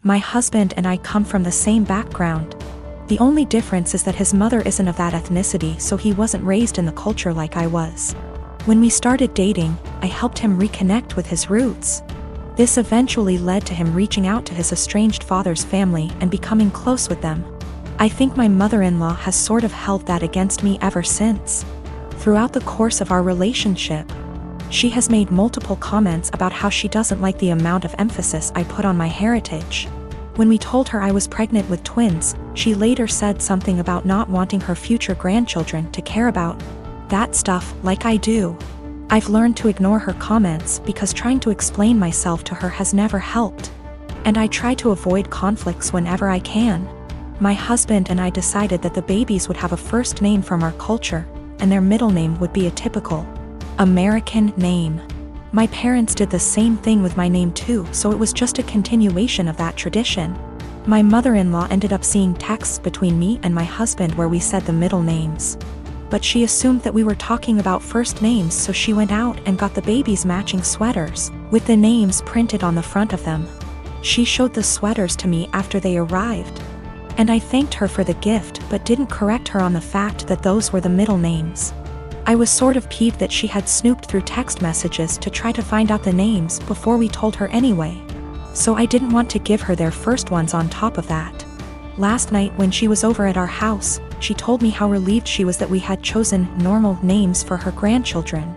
My husband and I come from the same background. The only difference is that his mother isn't of that ethnicity, so he wasn't raised in the culture like I was. When we started dating, I helped him reconnect with his roots. This eventually led to him reaching out to his estranged father's family and becoming close with them. I think my mother-in-law has sort of held that against me ever since. Throughout the course of our relationship, she has made multiple comments about how she doesn't like the amount of emphasis I put on my heritage. When we told her I was pregnant with twins, she later said something about not wanting her future grandchildren to care about that stuff like I do. I've learned to ignore her comments because trying to explain myself to her has never helped. And I try to avoid conflicts whenever I can. My husband and I decided that the babies would have a first name from our culture, and their middle name would be a typical American name. My parents did the same thing with my name too, so it was just a continuation of that tradition. My mother-in-law ended up seeing texts between me and my husband where we said the middle names. But she assumed that we were talking about first names, so she went out and got the babies matching sweaters, with the names printed on the front of them. She showed the sweaters to me after they arrived. And I thanked her for the gift but didn't correct her on the fact that those were the middle names. I was sort of peeved that she had snooped through text messages to try to find out the names before we told her anyway. So I didn't want to give her their first ones on top of that. Last night when she was over at our house, she told me how relieved she was that we had chosen normal names for her grandchildren,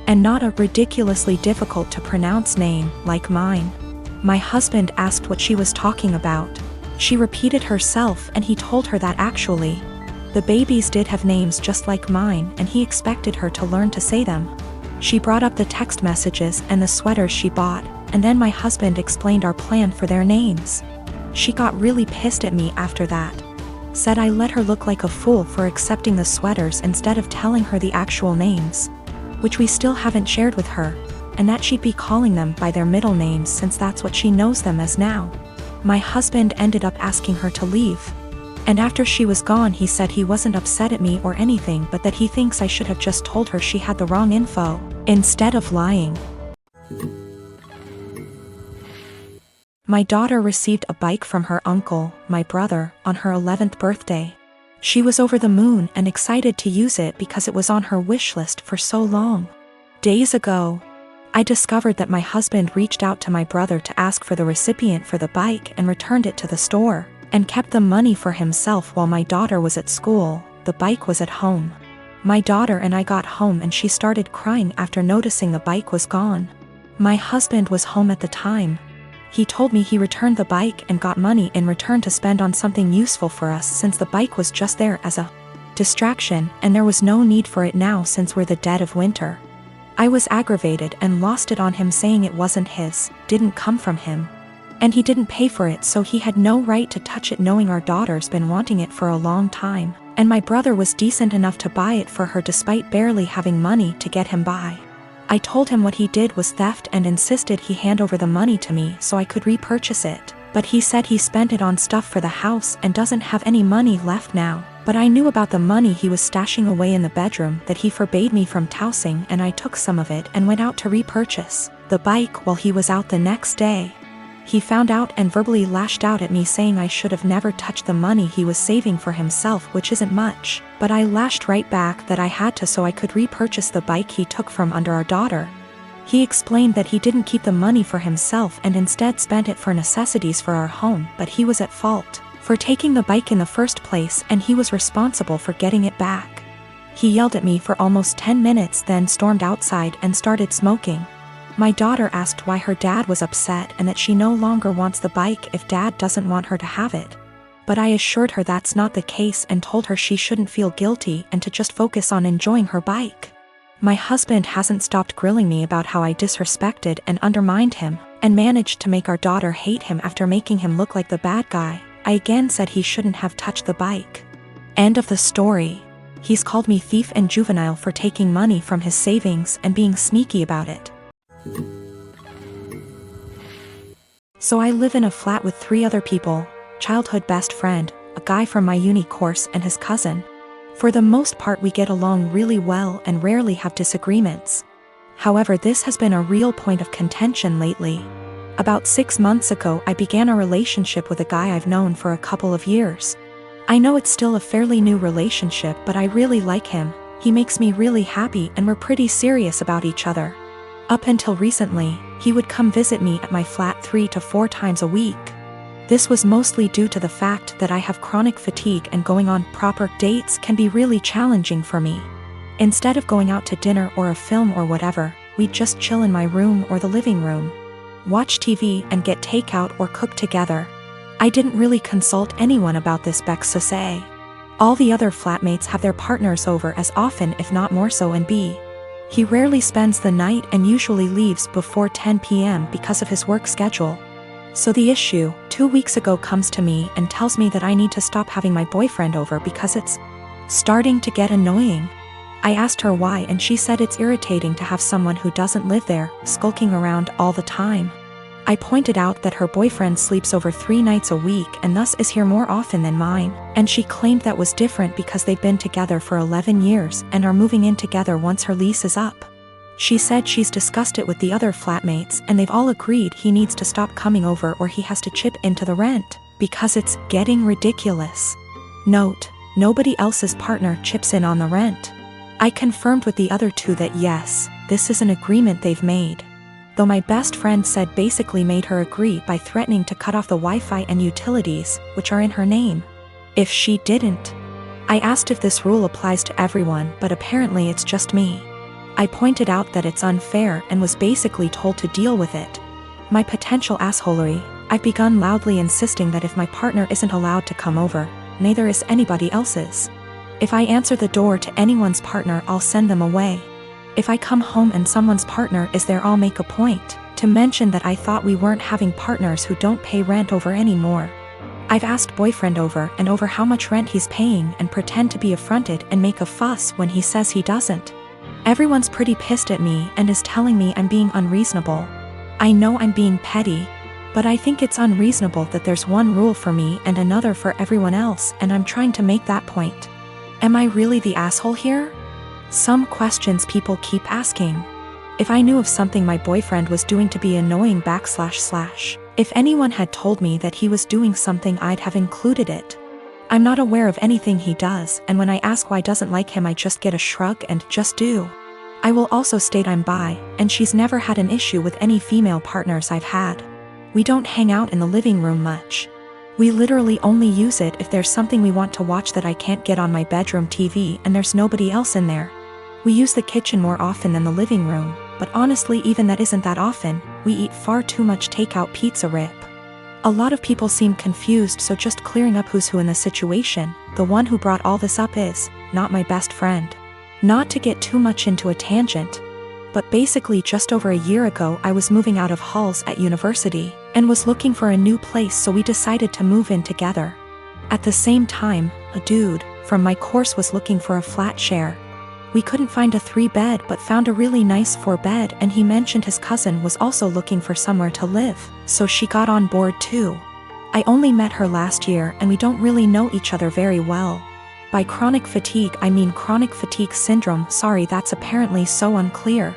and not a ridiculously difficult to pronounce name like mine. My husband asked what she was talking about. She repeated herself and he told her that actually, the babies did have names just like mine and he expected her to learn to say them. She brought up the text messages and the sweaters she bought, and then my husband explained our plan for their names. She got really pissed at me after that. Said I let her look like a fool for accepting the sweaters instead of telling her the actual names, which we still haven't shared with her, and that she'd be calling them by their middle names since that's what she knows them as now. My husband ended up asking her to leave. And after she was gone he said he wasn't upset at me or anything, but that he thinks I should have just told her she had the wrong info, instead of lying. My daughter received a bike from her uncle, my brother, on her 11th birthday. She was over the moon and excited to use it because it was on her wish list for so long. Days ago, I discovered that my husband reached out to my brother to ask for the recipient for the bike and returned it to the store, and kept the money for himself while my daughter was at school. The bike was at home. My daughter and I got home and she started crying after noticing the bike was gone. My husband was home at the time. He told me he returned the bike and got money in return to spend on something useful for us since the bike was just there as a distraction and there was no need for it now since we're the dead of winter. I was aggravated and lost it on him, saying it wasn't his, didn't come from him. And he didn't pay for it, so he had no right to touch it, knowing our daughter's been wanting it for a long time, and my brother was decent enough to buy it for her despite barely having money to get him by. I told him what he did was theft and insisted he hand over the money to me so I could repurchase it, but he said he spent it on stuff for the house and doesn't have any money left now. But I knew about the money he was stashing away in the bedroom that he forbade me from tossing, and I took some of it and went out to repurchase the bike while he was out the next day. He found out and verbally lashed out at me, saying I should have never touched the money he was saving for himself, which isn't much, but I lashed right back that I had to so I could repurchase the bike he took from under our daughter. He explained that he didn't keep the money for himself and instead spent it for necessities for our home, but he was at fault for taking the bike in the first place and he was responsible for getting it back. He yelled at me for almost 10 minutes, then stormed outside and started smoking. My daughter asked why her dad was upset and that she no longer wants the bike if dad doesn't want her to have it. But I assured her that's not the case and told her she shouldn't feel guilty and to just focus on enjoying her bike. My husband hasn't stopped grilling me about how I disrespected and undermined him, and managed to make our daughter hate him after making him look like the bad guy. I again said he shouldn't have touched the bike. End of the story. He's called me thief and juvenile for taking money from his savings and being sneaky about it. So I live in a flat with 3 other people: childhood best friend, a guy from my uni course, and his cousin. For the most part we get along really well and rarely have disagreements. However, this has been a real point of contention lately. About 6 months ago, I began a relationship with a guy I've known for a couple of years. I know it's still a fairly new relationship, but I really like him. He makes me really happy and we're pretty serious about each other. Up until recently, he would come visit me at my flat 3 to 4 times a week. This was mostly due to the fact that I have chronic fatigue and going on proper dates can be really challenging for me. Instead of going out to dinner or a film or whatever, we'd just chill in my room or the living room, watch TV and get takeout or cook together. I didn't really consult anyone about this, Bex to say. All the other flatmates have their partners over as often if not more so, and B, he rarely spends the night and usually leaves before 10 p.m. because of his work schedule. So the issue, 2 weeks ago, comes to me and tells me that I need to stop having my boyfriend over because it's starting to get annoying. I asked her why and she said it's irritating to have someone who doesn't live there skulking around all the time. I pointed out that her boyfriend sleeps over 3 nights a week and thus is here more often than mine, and she claimed that was different because they've been together for 11 years and are moving in together once her lease is up. She said she's discussed it with the other flatmates and they've all agreed he needs to stop coming over or he has to chip into the rent, because it's getting ridiculous. Note, nobody else's partner chips in on the rent. I confirmed with the other 2 that yes, this is an agreement they've made. Though my best friend said basically made her agree by threatening to cut off the Wi-Fi and utilities, which are in her name, if she didn't. I asked if this rule applies to everyone, but apparently it's just me. I pointed out that it's unfair and was basically told to deal with it. My potential assholery, I've begun loudly insisting that if my partner isn't allowed to come over, neither is anybody else's. If I answer the door to anyone's partner, I'll send them away. If I come home and someone's partner is there, I'll make a point to mention that I thought we weren't having partners who don't pay rent over anymore. I've asked boyfriend over and over how much rent he's paying and pretend to be affronted and make a fuss when he says he doesn't. Everyone's pretty pissed at me and is telling me I'm being unreasonable. I know I'm being petty, but I think it's unreasonable that there's one rule for me and another for everyone else, and I'm trying to make that point. Am I really the asshole here? Some questions people keep asking. If I knew of something my boyfriend was doing to be annoying / if anyone had told me that he was doing something, I'd have included it. I'm not aware of anything he does, and when I ask why I doesn't like him, I just get a shrug and just do. I will also state I'm bi, and she's never had an issue with any female partners I've had. We don't hang out in the living room much. We literally only use it if there's something we want to watch that I can't get on my bedroom TV and there's nobody else in there. We use the kitchen more often than the living room, but honestly even that isn't that often. We eat far too much takeout pizza rip. A lot of people seem confused, so just clearing up who's who in the situation. The one who brought all this up is not my best friend. Not to get too much into a tangent, but basically just over a year ago I was moving out of halls at university and was looking for a new place, so we decided to move in together. At the same time, a dude from my course was looking for a flat share. We couldn't find a 3-bed but found a really nice 4-bed, and he mentioned his cousin was also looking for somewhere to live, so she got on board too. I only met her last year and we don't really know each other very well. By chronic fatigue I mean chronic fatigue syndrome. Sorry, that's apparently so unclear.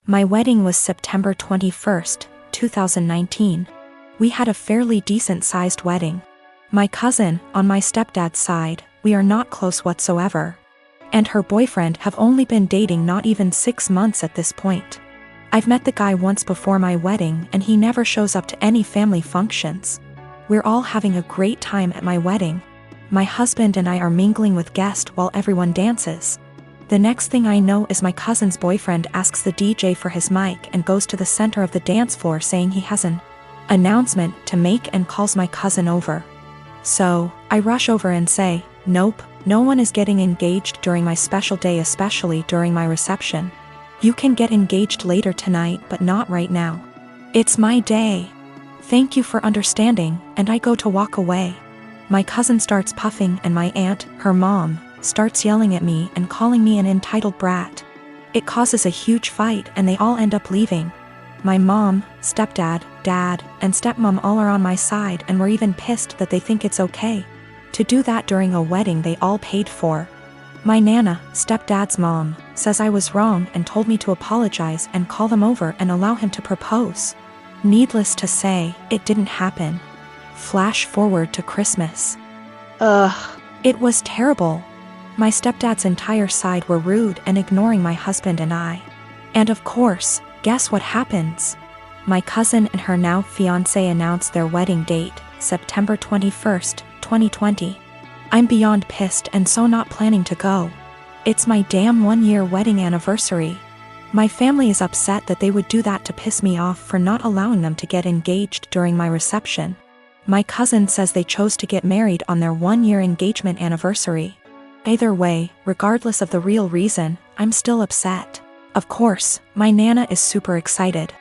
My wedding was September 21st, 2019. We had a fairly decent-sized wedding. My cousin, on my stepdad's side, we are not close whatsoever, and her boyfriend have only been dating not even 6 months at this point. I've met the guy once before my wedding and he never shows up to any family functions. We're all having a great time at my wedding. My husband and I are mingling with guests while everyone dances. The next thing I know is my cousin's boyfriend asks the DJ for his mic and goes to the center of the dance floor saying he has an announcement to make and calls my cousin over. So, I rush over and say, nope, no one is getting engaged during my special day, especially during my reception. You can get engaged later tonight, but not right now. It's my day. Thank you for understanding, and I go to walk away. My cousin starts puffing and my aunt, her mom, starts yelling at me and calling me an entitled brat. It causes a huge fight and they all end up leaving. My mom, stepdad, dad, and stepmom all are on my side and were even pissed that they think it's okay to do that during a wedding they all paid for. My Nana, stepdad's mom, says I was wrong and told me to apologize and call them over and allow him to propose. Needless to say, it didn't happen. Flash forward to Christmas. It was terrible. My stepdad's entire side were rude and ignoring my husband and I. And of course, guess what happens? My cousin and her now fiancé announced their wedding date, September 21st, 2020. I'm beyond pissed and so not planning to go. It's my damn 1-year wedding anniversary. My family is upset that they would do that to piss me off for not allowing them to get engaged during my reception. My cousin says they chose to get married on their 1-year engagement anniversary. Either way, regardless of the real reason, I'm still upset. Of course, my Nana is super excited.